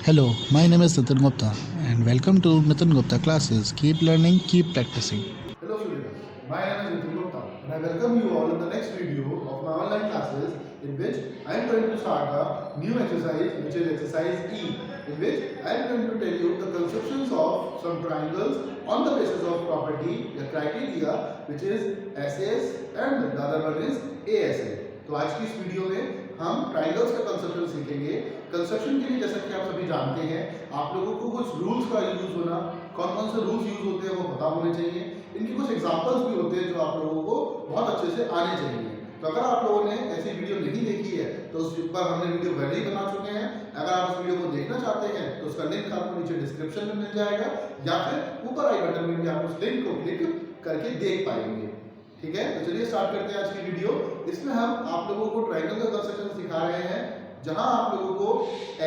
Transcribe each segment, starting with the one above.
Hello, my name is Nitin Gupta and welcome to Nitin Gupta classes. Keep learning, keep practicing. Hello students, my name is Nitin Gupta and I welcome you all in the next video of my online classes in which I am going to start a new exercise which is exercise E, in which I am going to tell you the constructions of some triangles on the basis of property, the criteria which is SAS and the other one is ASA. तो आज की इस video में हम triangles का construction सीखेंगे। Construction के लिए जैसा कि आप सभी जानते हैं, आप लोगों को कुछ रूल्स का यूज होना, कौन कौन से रूल्स यूज होते हैं वो पता होने चाहिए। इनके कुछ एग्जांपल्स भी होते हैं जो आप लोगों को बहुत अच्छे से आने चाहिए। तो अगर आप लोगों ने ऐसी वीडियो नहीं देखी है तो उस पर हमने वीडियो पहले ही बना चुके हैं। अगर आप उस वीडियो को देखना चाहते हैं तो उसका लिंक आपको नीचे डिस्क्रिप्शन में मिल जाएगा या फिर ऊपर आई बटन में भी आप उस लिंक को क्लिक करके देख पाएंगे। ठीक है, तो चलिए स्टार्ट करते हैं आज की वीडियो। इसमें हम आप लोगों को ट्रायंगल का कंस्ट्रक्शन सिखा रहे हैं, जहां आप लोगों को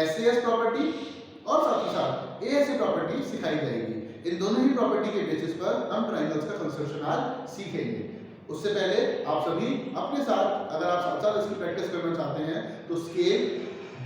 SAS प्रॉपर्टी और साथ ही साथ ASA प्रॉपर्टी सिखाई जाएगी। इन दोनों ही प्रॉपर्टी के बेसिस पर हम ट्रायंगल्स का कंस्ट्रक्शन आज सीखेंगे। उससे पहले आप सभी अपने साथ, अगर आप साथ साथ इसकी प्रैक्टिस करना चाहते हैं तो स्केल,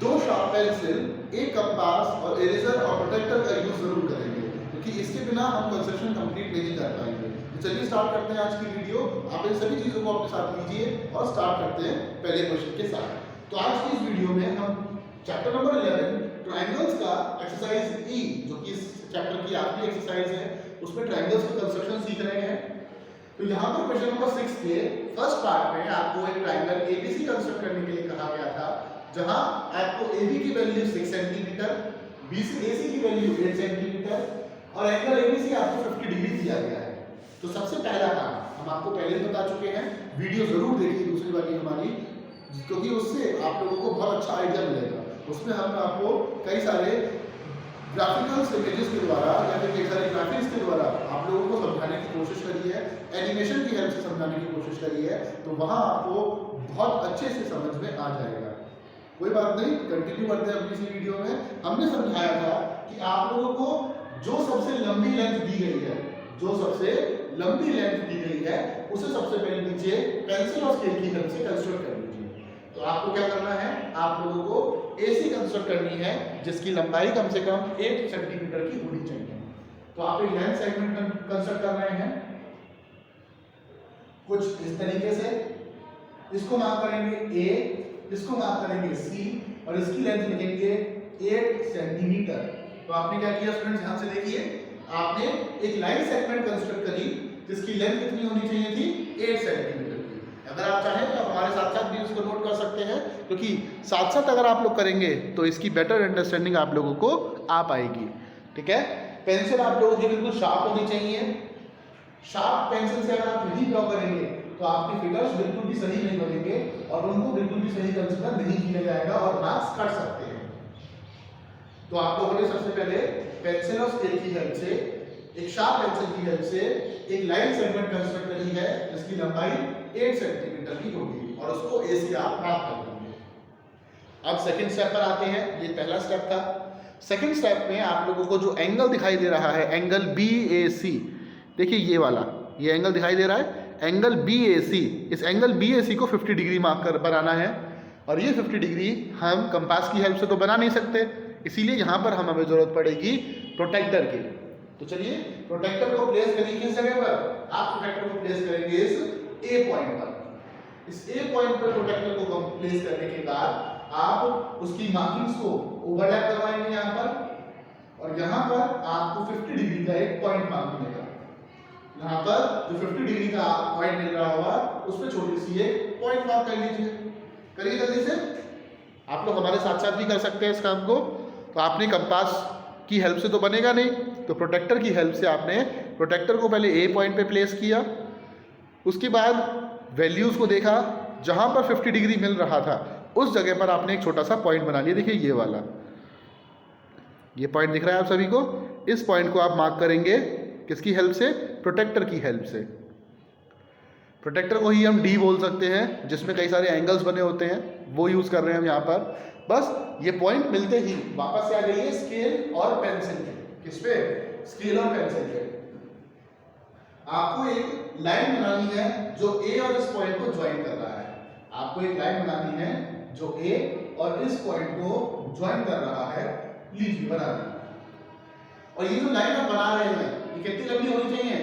2 शार्प पेंसिल, 1 कंपास और इरेजर और प्रोटेक्टर का यूज जरूर करेंगे, क्योंकि इसके बिना हम कंस्ट्रक्शन कंप्लीट नहीं कर पाएंगे। तो चलिए स्टार्ट करते हैं आज की वीडियो। आप इन सभी चीजों को अपने साथ लीजिए और स्टार्ट करते हैं पहले क्वेश्चन के साथ। तो आज की इस वीडियो में हम चैप्टर नंबर 11 ट्रायंगल्स का एक्सरसाइज ई, जो कि इस चैप्टर की आखिरी एक्सरसाइज है, उसमें ट्रायंगल्स का कंस्ट्रक्शन सीख रहे हैं। तो यहाँ पर क्वेश्चन नंबर 6 के फर्स्ट पार्ट में आपको एक ट्रायंगल ABC कंस्ट्रक्ट करने के लिए कहा गया था, जहां आपको AB की वैल्यू 6 सेंटीमीटर, AC की वैल्यू 8 सेंटीमीटर और एंगल ABC आपको 50 डिग्री दिया गया है। तो सबसे पहला काम हम आपको पहले ही बता चुके हैं, वीडियो जरूर देखिए दूसरी वाली हमारी, क्योंकि उससे आप लोगों को बहुत अच्छा आइडिया मिलेगा। उसमें हम आपको कई सारे ग्राफिकल इमेजेस के द्वारा या फिर कई सारे ग्राफिक्स के द्वारा आप लोगों को समझाने की कोशिश करी है, एनिमेशन की हेल्प से समझाने की कोशिश करी है, तो वहां आपको बहुत अच्छे से समझ में आ जाएगा। कोई बात नहीं, कंटिन्यू करते हैं अपनी इसी वीडियो में। हमने समझाया था कि आप लोगों को जो सबसे लंबी लेंथ दी गई है, जो सबसे लंबी लेंथ दी गई है, उसे सबसे पहले नीचे पेंसिल और स्केल की हेल्प से कंस्ट्रक्ट कर लीजिए। तो आपको क्या करना है, आप लोगों को AC कंस्ट्रक्ट करनी है जिसकी लंबाई कम से कम 8 सेंटीमीटर की होनी चाहिए। तो आप एक लेंथ सेगमेंट कंस्ट्रक्ट कर रहे हैं कुछ इस तरीके से। इसको मार्क करेंगे A, इसको मार्क करेंगे C और इसकी लेंथ लिखेंगे 8 सेंटीमीटर। तो आपने क्या किया स्टूडेंट्स, ध्यान से देखिए, आपने एक लाइन सेगमेंट कंस्ट्रक्ट करी जिसकी लेंथ कितनी होनी चाहिए थी, 8 सेंटीमीटर की। अगर आप चाहें तो हमारे साथ साथ भी इसको नोट कर सकते हैं, क्योंकि साथ साथ अगर आप लोग करेंगे तो इसकी बेटर अंडरस्टैंडिंग आप लोगों को आ पाएगी। ठीक है, पेंसिल आप लोगों की बिल्कुल शार्प होनी चाहिए। शार्प पेंसिल से अगर आप नहीं ड्रॉ करेंगे तो आपके फिगर्स बिल्कुल भी सही नहीं बनेंगे और उनको बिल्कुल भी सही कंसीडर नहीं किया जाएगा और मार्क्स कट सकते हैं। तो आप लोगों ने सबसे पहले पेंसिल और स्केल की हेल्प से, एक शार्प पेंसिल की हेल्प से एक लाइन सेगमेंट कंस्ट्रक्ट करी है जिसकी लंबाई 8 सेंटीमीटर की होगी और उसको AC आप मार्क कर देंगे। अब सेकंड स्टेप पर आते हैं। ये पहला स्टेप था। सेकंड स्टेप में आप लोगों को जो एंगल दिखाई दे रहा है, एंगल BAC, देखिए ये वाला, ये एंगल दिखाई दे रहा है, एंगल BAC, इस एंगल BAC को 50 डिग्री मार्क कर बनाना है। और ये 50 डिग्री हम कंपास की हेल्प से तो बना नहीं सकते, इसीलिए यहाँ पर हमें जरूरत पड़ेगी प्रोटेक्टर की। तो चलिए प्रोटेक्टर को प्लेस करिए किस जगह पर, आप प्रोटेक्टर को प्लेस करेंगे इस A पॉइंट पर। इस A पॉइंट पर प्रोटेक्टर को प्लेस करने के बाद आप उसकी मार्किंग्स को ओवरलैप करवाएंगे यहाँ पर, और यहाँ पर आपको 50 डिग्री का एक पॉइंट मार्क मिलेगा। यहाँ पर जो 50 डिग्री का पॉइंट मिल रहा होगा उस पर छोटी सी एक पॉइंट मार्क कर लीजिए। करिए जल्दी से, आप लोग हमारे साथ साथ भी कर सकते हैं इस काम को। तो आपने कंपास की हेल्प से तो बनेगा नहीं, तो प्रोटेक्टर की हेल्प से आपने प्रोटेक्टर को पहले A पॉइंट पे प्लेस किया, उसके बाद वैल्यूज़ को देखा, जहाँ पर 50 डिग्री मिल रहा था उस जगह पर आपने एक छोटा सा पॉइंट बना लिया। देखिए ये वाला, ये पॉइंट दिख रहा है आप सभी को। इस पॉइंट को आप मार्क करेंगे किसकी हेल्प से, प्रोटेक्टर की हेल्प से। प्रोटेक्टर को ही हम D बोल सकते हैं, जिसमें कई सारे एंगल्स बने होते हैं, वो यूज़ कर रहे हैं हम यहाँ पर। बस ये पॉइंट मिलते ही वापस से आ जाइए स्केल और पेंसिल पे। किस पे, स्केल और पेंसिल पे। आपको एक लाइन बनानी है जो A और इस पॉइंट को ज्वाइन कर रहा है। आपको एक लाइन बनानी है जो A और इस पॉइंट को ज्वाइन कर रहा है। लीजिए बना दिया। और ये जो लाइन आप बना रहे हैं ये कितनी लंबी होनी चाहिए?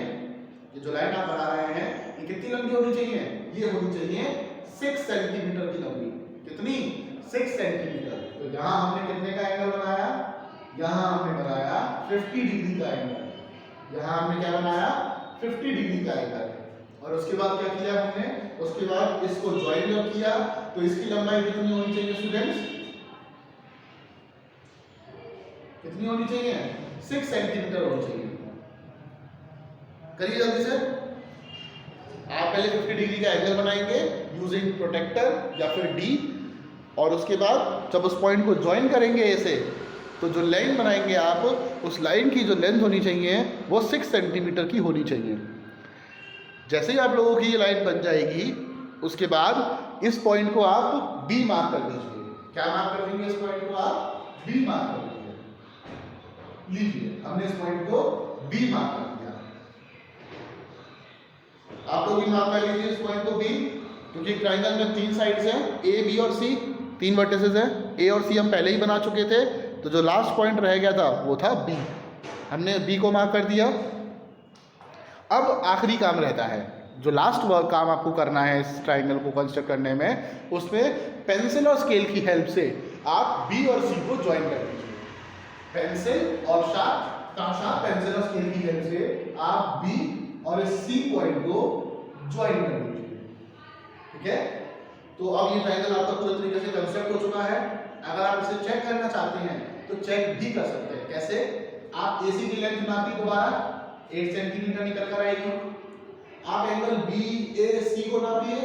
ये जो लाइन आप बना रहे हैं ये कितनी लंबी होनी चाहिए? ये होनी चाहिए 6 सेंटीमीटर की लंबी। कितनी? 6 सेंटीमीटर। तो यहाँ हमने कितने का एंगल बनाया? यहाँ हमने बनाया 50 डिग्री का एंगल। यहाँ हमने क्या बनाया? 50 डिग्री का एंगल। और उसके बाद क्या किया हमने? उसके बाद इसको ज्वाइन जब किया तो इसकी लंबाई कितनी होनी चाहिए स्टूडेंट्स? कितनी होनी चाहिए? 6 सेंटीमीटर होनी चाहिए। करिए जल्दी से। आप पहले 50 डिग्री का एंगल बनाएंगे यूजिंग प्रोटेक्टर या फिर डी, और उसके बाद जब उस पॉइंट को ज्वाइन करेंगे ऐसे, तो जो लाइन बनाएंगे आप, उस लाइन की जो लेंथ होनी चाहिए वो 6 सेंटीमीटर की होनी चाहिए। जैसे ही आप लोगों की ये लाइन बन जाएगी, उसके बाद इस पॉइंट को आप बी मार्क कर दीजिए। क्या मार्क कर देंगे? इस पॉइंट को आप बी मार्क कर दीजिए। लीजिए हमने इस पॉइंट को बी मार्क कर दिया। आप लोग भी मार्क कर लीजिए इस पॉइंट को बी, क्योंकि ट्राइंगल में 3 साइड्स हैं, ए बी और सी, 3 वर्टिसेस हैं। ए और सी हम पहले ही बना चुके थे, तो जो लास्ट पॉइंट रह गया था वो था बी। हमने बी को मार्क कर दिया। अब आखिरी काम रहता है, जो लास्ट वर्क काम आपको करना है इस ट्राइंगल को कंस्ट्रक्ट करने में, उसमें पेंसिल और स्केल की हेल्प से आप बी और सी को ज्वाइन कर दीजिए। पेंसिल और शार्प पेंसिल और स्केल की हेल्प से आप बी और इस सी पॉइंट को ज्वाइन कर दीजिए। ठीक है, तो अब ये ट्राइंगल आपका पूरे तरीके से कंस्ट्रक्ट हो चुका है। अगर आप इसे चेक करना चाहते हैं तो चेक भी कर सकते हैं। कैसे? आप एसी की लेंथ नापी दोबारा, 8 सेंटीमीटर निकल कर आएगी। आप एंगल बी ए सी को नापिए,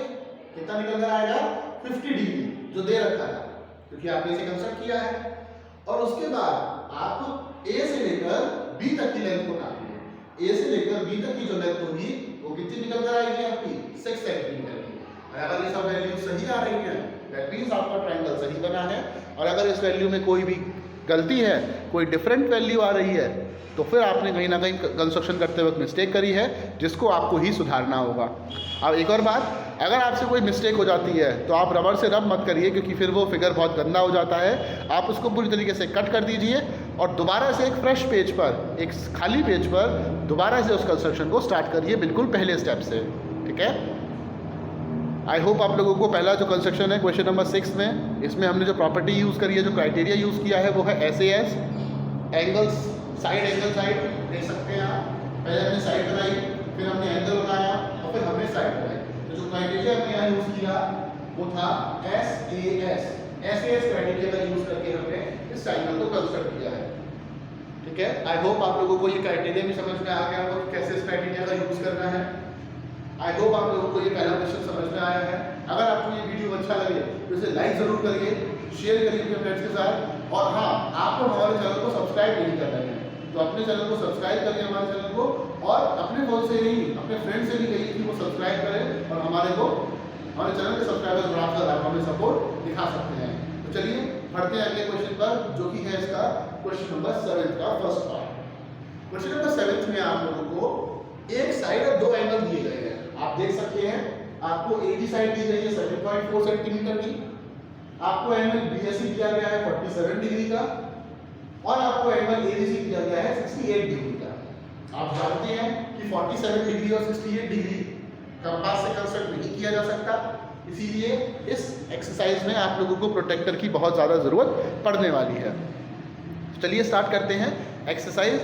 कितना निकल कर आएगा? 50 डिग्री, जो दे रखा है क्योंकि आपने इसे कंस्ट्रक्ट किया है। और उसके बाद आप ए से लेकर बी तक की लेंथ को नापिए। ए से लेकर बी तक की जो लेंथ होगी वो कितनी निकल कर आएगी आपकी? 6 सेंटीमीटर की। और अगर ये सब वैल्यू सही आ रही है, दैट मींस आपका ट्रायंगल सही बना है। और अगर इस वैल्यू में कोई भी गलती है, कोई डिफरेंट वैल्यू आ रही है, तो फिर आपने कहीं ना कहीं कंस्ट्रक्शन करते वक्त मिस्टेक करी है, जिसको आपको ही सुधारना होगा। अब एक और बात, अगर आपसे कोई मिस्टेक हो जाती है तो आप रबर से रब मत करिए, क्योंकि फिर वो फिगर बहुत गंदा हो जाता है। आप उसको पूरी तरीके से कट कर दीजिए और दोबारा से एक फ्रेश पेज पर, एक खाली पेज पर दोबारा से उस कंस्ट्रक्शन को स्टार्ट करिए, बिल्कुल पहले स्टेप से। ठीक है, आई होप आप लोगों को पहला जो कंस्ट्रक्शन है क्वेश्चन नंबर 6 में, इसमें हमने जो प्रॉपर्टी यूज़ करी है, जो क्राइटेरिया यूज़ किया है, वो है SAS, angles, side angle side देख सकते हैं आप। पहले हमने साइड बनाई, फिर हमने एंगल बनाया और फिर हमने साइड बनाई। तो जो क्राइटेरिया हमने यहाँ यूज़ किया वो था SAS क्राइटेरिया का यूज़ करके हमने इस ट्रायंगल को कंस्ट्रक्ट किया है। ठीक है, आई होप आप लोगों को ये क्राइटेरिया भी समझ में आ गया होगा, कैसे इस क्राइटेरिया का यूज़ करना है। आई होप आप लोगों को ये पहला क्वेश्चन समझ में आया है। अगर आपको ये वीडियो अच्छा लगे तो इसे लाइक ज़रूर करिए, शेयर करिए अपने फ्रेंड्स के साथ। और हाँ, आपको हमारे चैनल को सब्सक्राइब नहीं करना है, तो अपने चैनल को सब्सक्राइब करिए, हमारे चैनल को, और अपने फोन से ही, अपने फ्रेंड से भी कहिए कि वो सब्सक्राइब करें और हमारे चैनल के सब्सक्राइबर्स बढ़ाकर आप हमें सपोर्ट दिखा सकते हैं। तो चलिए बढ़ते हैं अगले क्वेश्चन पर, जो कि है इसका क्वेश्चन नंबर 7 का फर्स्ट पार्ट। क्वेश्चन नंबर 7 में आप लोगों को एक साइड और 2 एंगल दिए गए हैं। आप देख सकते हैं, आपको ए की साइड दी गई है 7.4 सेंटीमीटर की, आपको एंगल बीएससी दिया गया है 47 डिग्री का, और आपको एंगल एबीसी दिया गया है 68 डिग्री का। आप जानते हैं कि 47 डिग्री और 68 डिग्री कंपास से कंस्ट्रक्ट नहीं किया जा सकता, इसीलिए इस एक्सरसाइज में आप लोगों को प्रोटेक्टर की बहुत ज़्यादा ज़रूरत पड़ने वाली है। चलिए स्टार्ट करते हैं एक्सरसाइज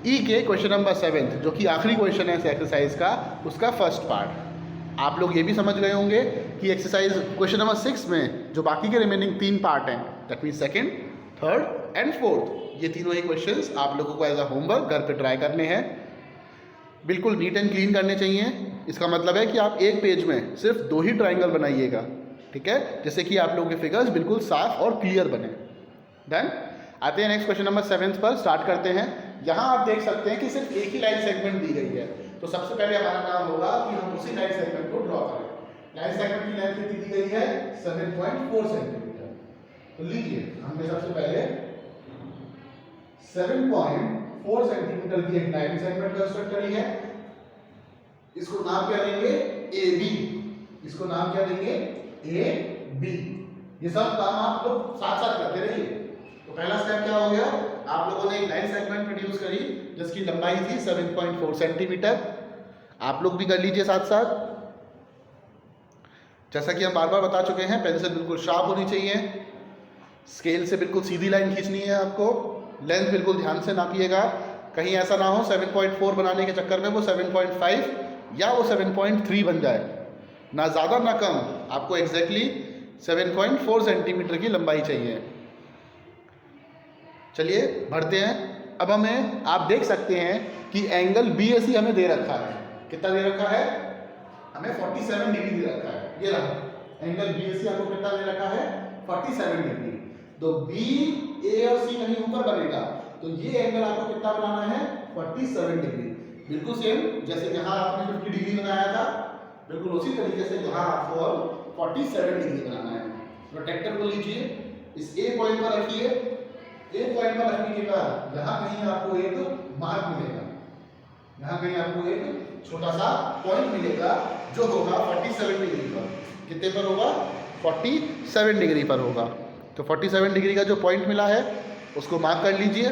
ई के क्वेश्चन नंबर 7, जो कि आखिरी क्वेश्चन है इस एक्सरसाइज का, उसका फर्स्ट पार्ट। आप लोग ये भी समझ गए होंगे कि एक्सरसाइज क्वेश्चन नंबर 6 में जो बाकी के रिमेनिंग 3 पार्ट हैं, that mean second, third and fourth, ये तीनों ही क्वेश्चंस आप लोगों को एज अ होमवर्क घर पे ट्राई करने हैं। बिल्कुल नीट एंड क्लीन करने चाहिए। इसका मतलब है कि आप एक पेज में सिर्फ 2 ही ट्राइंगल बनाइएगा, ठीक है, जिससे कि आप लोगों के फिगर्स बिल्कुल साफ और क्लियर बने। देन आते हैं नेक्स्ट क्वेश्चन नंबर 7 पर, स्टार्ट करते हैं। यहाँ आप देख सकते हैं कि सिर्फ एक ही लाइन सेगमेंट दी गई है, तो सबसे पहले हमारा काम होगा कि हम उसी लाइन सेगमेंट को ड्रॉ करें। लाइन सेगमेंट की लेंथ कितनी दी गई है? 7.4 सेंटीमीटर। तो लीजिए, हमने सबसे पहले 7.4 सेंटीमीटर की एक लाइन सेगमेंट कंस्ट्रक्ट करी है। इसको नाम क्या देंगे? AB। इसको नाम क्या देंगे? AB। ये सब काम आप लोग साथ साथ करते रहिए। तो पहला स्टेप क्या हो गया, आप लोगों ने एक लाइन सेगमेंट प्रोड्यूस करी जिसकी लंबाई थी 7.4 सेंटीमीटर। आप लोग भी कर लीजिए साथ साथ। जैसा कि हम बार बार बता चुके हैं, पेंसिल बिल्कुल शार्प होनी चाहिए, स्केल से बिल्कुल सीधी लाइन खींचनी है आपको, लेंथ बिल्कुल ध्यान से नापिएगा, कहीं ऐसा ना हो 7.4 बनाने के चक्कर में वो 7.5 या वो 7.3 बन जाए, ना ज़्यादा ना कम, आपको एग्जैक्टली 7.4 सेंटीमीटर की लंबाई चाहिए। चलिए बढ़ते हैं। अब हमें आप देख सकते हैं कि एंगल BAC हमें दे रखा है, कितना दे रखा है, हमें 47 डिग्री दे रखा है। ये रहा एंगल BAC आपको कितना दे रखा है, 47 डिग्री। तो B, A और C कहीं ऊपर बनेगा, तो ये एंगल आपको कितना बनाना है, 47 डिग्री। बिल्कुल सेम जैसे यहाँ आपने 50 डिग्री बनाया था, बिल्कुल उसी तरीके से यहाँ आपको अब 47 डिग्री बनाना है। प्रोटेक्टर को लीजिए, इस A पॉइंट पर रखिए, A पॉइंट पर रखने के बाद यहाँ कहीं आपको एक मार्क मिलेगा, यहाँ कहीं आपको एक छोटा सा पॉइंट मिलेगा जो होगा 47 डिग्री पर। कितने पर होगा, 47 डिग्री पर होगा। तो 47 डिग्री का जो पॉइंट मिला है उसको मार्क कर लीजिए,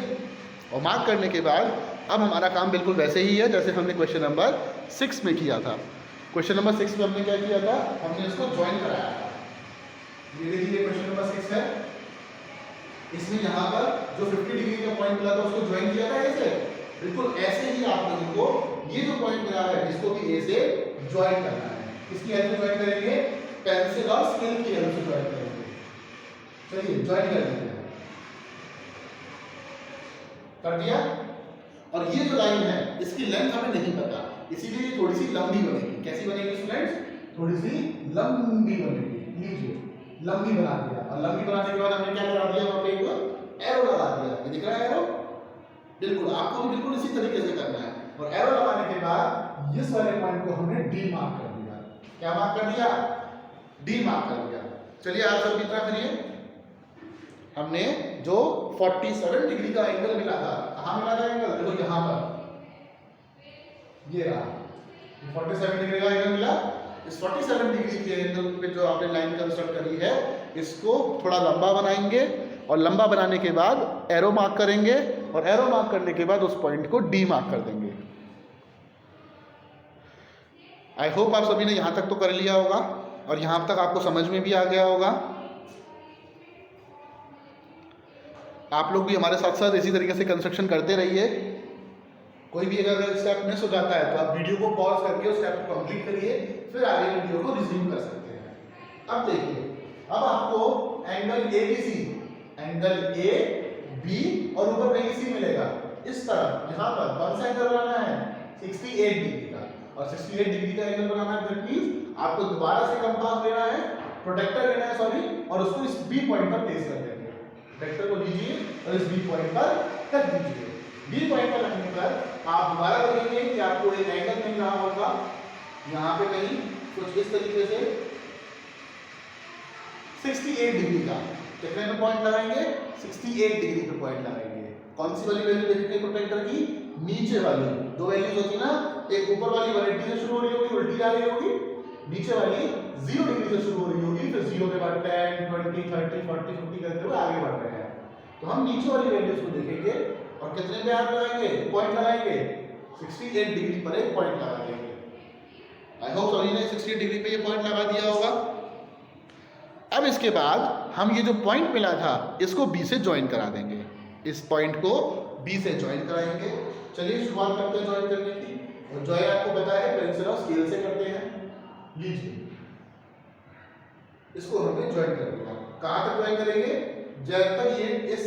और मार्क करने के बाद अब हमारा काम बिल्कुल वैसे ही है जैसे हमने क्वेश्चन नंबर 6 में किया था। क्वेश्चन नंबर 6 में हमने क्या किया था, हमने इसको ज्वाइन कराया था। ये देखिए क्वेश्चन नंबर 6 है, इसमें यहाँ पर जो 50 डिग्री का पॉइंट मिला था उसको ज्वाइन किया था ऐसे, बिल्कुल ऐसे ही आप लोगों को ये जो पॉइंट मिला है इसको भी ए से ज्वाइन करना है। किसकी हेल्प से ज्वाइन करेंगे, पेंसिल और स्केल की हेल्प से ज्वाइन करेंगे। चलिए ज्वाइन कर देते हैं, कर दिया। और ये जो लाइन है इसकी लेंथ हमें नहीं पता, इसीलिए ये थोड़ी सी लंबी बनेगी। कैसी बनेगी स्टूडेंट्स, थोड़ी सी लंबी बनेगी। लीजिए लंबी बना दिया, और लंबी बनाने के बाद हमने क्या करा दिया, वहां पे एक एरो लगा दिया। ये दिख रहा है एरो, बिल्कुल आपको भी बिल्कुल इसी तरीके से करना है। और एरो लगाने के बाद इस वाले पॉइंट को हमने डी मार्क कर दिया। क्या मार्क कर दिया, डी मार्क कर दिया। चलिए आप सब कितना करिए, हमने जो 47 डिग्री का एंगल मिला था, कहाँ मिला था एंगल, देखो यहाँ पर, ये रहा 47 डिग्री का एंगल मिला। इस 47 डिग्री के एंगल पे जो आपने लाइन कंस्ट्रक्ट करी है इसको थोड़ा लंबा बनाएंगे, और लंबा बनाने के बाद एरो मार्क करेंगे, और एरो मार्क करने के बाद उस पॉइंट को डी मार्क कर देंगे। आई होप आप सभी ने यहां तक तो कर लिया होगा, और यहां तक आपको समझ में भी आ गया होगा। आप लोग भी हमारे साथ साथ इसी तरीके से कंस्ट्रक्शन करते रहिए। कोई भी अगर स्टेप मिस हो जाता है तो आप वीडियो को पॉज करके उस स्टेप को कंप्लीट करिए, फिर आगे वीडियो को रिज्यूम कर सकते हैं। अब देखिए, अब आपको एंगल ABC, एंगल AB और ऊपर कहीं C मिलेगा, इस तरफ यहाँ पर कौन सा एंगल बनाना है, 68 डिग्री का। और 68 डिग्री का एंगल बनाना है, दैट मींस आपको दोबारा से कंपास लेना है, प्रोटेक्टर लेना है सॉरी, और उसको इस B पॉइंट पर प्लेस कर देंगे। प्रोटेक्टर को लीजिए और इस B पॉइंट पर रख दीजिए। B पॉइंट पर रखने पर आप दोबारा देखेंगे कि आपको एक एंगल मिल रहा होगा यहाँ पे कहीं कुछ इस तरीके से 68 डिग्री का। कितने पे पॉइंट लगाएंगे, 68 डिग्री पे पॉइंट लगाएंगे। कौन सी वाली वैल्यू देखेंगे प्रोटेक्टर की, नीचे वाली। दो वैल्यूज होती ना, एक ऊपर वाली 180 से शुरू हो रही होगी, उल्टी जा रही होगी, नीचे वाली 0 डिग्री से शुरू हो रही होगी, फिर 0 के बाद 10, 20, 30, 40, 50 करते हुए आगे बढ़ रहे हैं। तो हम नीचे वाली वैल्यूज को देखेंगे और कितने पे आप लगाएंगे, पॉइंट लगाएंगे, 68 डिग्री पर एक पॉइंट लगा देंगे। आई होप सभी ने 68 डिग्री पे ये पॉइंट लगा दिया होगा। अब इसके बाद हम ये जो पॉइंट मिला था इसको B से ज्वाइन करा देंगे, इस पॉइंट को B से ज्वाइन कराएंगे। चलिए शुरुआत करते हैं ज्वाइन करने की। और ज्वाइन आपको पता है पेंसिल और स्केल से करते हैं। लीजिए इसको हमने ज्वाइन कर दिया। कहाँ तक ज्वाइन करेंगे, जब तक ये इस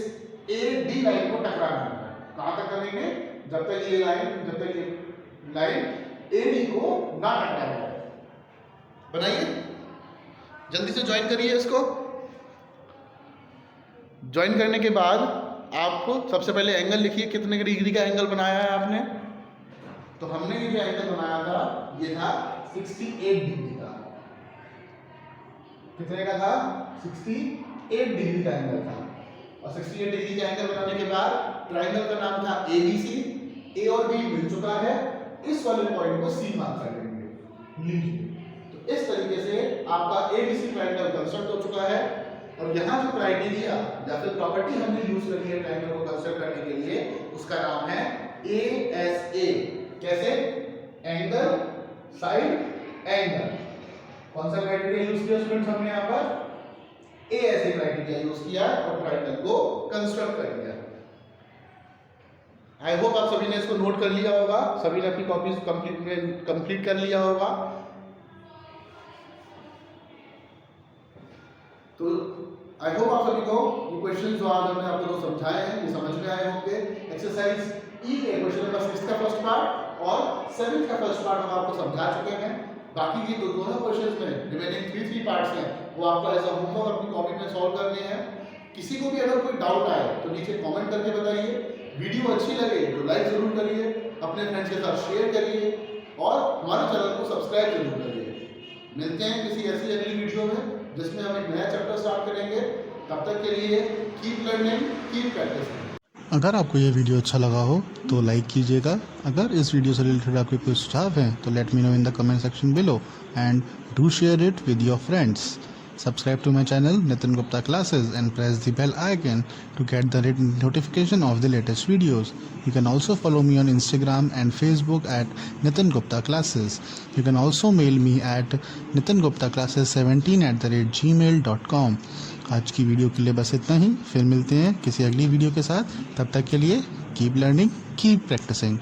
AD लाइन को टकराना है। कहाँ तक करेंगे, जब तक ये लाइन AD को ना टकराए। बनाइए, जल्दी से ज्वाइन करिए इसको। ज्वाइन करने के बाद आपको सबसे पहले एंगल लिखिए, कितने डिग्री का एंगल बनाया है आपने। तो हमने ये जो एंगल बनाया था ये था 68 डिग्री का। कितने का था, 68 डिग्री का एंगल था। और 68 डिग्री का एंगल बनाने के बाद ट्रायंगल का नाम था ABC। A और B मिल चुका है, इस वाले पॉइंट को C मार्क कर देंगे। लीजिए, तो इस तरीके से आपका ABC ट्रायंगल कंस्ट्रक्ट हो चुका है। और यहाँ जो क्राइटेरिया या फिर प्रॉपर्टी हमने यूज करनी है ट्रायंगल को कंस्ट्रक्ट करने के लिए, उसका नाम है ASA। कैसे? Angle side angle. कौन सा क्राइटेरिया यूज किया स्टूडेंट्स हमने यहाँ पर? ASA क्राइटेरिया यूज किया और ट्रायंगल को कंस्ट्रक्ट कर लिया। आई होप आप सभी ने इसको नोट कर लिया होगा, सभी ने अपनी कॉपीज कंप्लीट कर लिया होगा। तो आई होप आप सभी को ये क्वेश्चन जो आज हमने आपको दो समझाए हैं ये समझ में आए होंगे। एक्सरसाइज ई के क्वेश्चन नंबर 6 का फर्स्ट पार्ट और 7 का फर्स्ट पार्ट हम आपको समझा चुके हैं। बाकी की दोनों क्वेश्चंस में रिमेनिंग 3 पार्ट्स हैं, वो आपको एज अ होमवर्क अपनी कॉपी में सॉल्व करने हैं। किसी को भी अगर कोई डाउट आए तो नीचे कमेंट करके बताइए। वीडियो अच्छी लगे तो लाइक जरूर करिए, अपने फ्रेंड्स के साथ शेयर करिए और हमारे चैनल को सब्सक्राइब जरूर करिए। मिलते हैं किसी ऐसी अगली वीडियो में जिसमें हम एक नया चैप्टर स्टार्ट करेंगे। तब तक के लिए कीप लर्निंग, कीप प्रैक्टिसिंग। अगर आपको ये वीडियो अच्छा लगा हो तो लाइक कीजिएगा। अगर इस वीडियो से रिलेटेड आपके कोई सुझाव हैं तो let me know in the comment section below and do share it with your friends. Subscribe to my channel Nitin Gupta Classes and press the bell icon to get the notification of the latest videos. You can also follow me on Instagram and Facebook at Nitin Gupta Classes. You can also mail me at nitinguptaclasses17@gmail.com. आज की video के लिए बस इतना ही, फिर मिलते हैं किसी अगली वीडियो के साथ। तब तक के लिए कीप लर्निंग, कीप प्रैक्टिसिंग।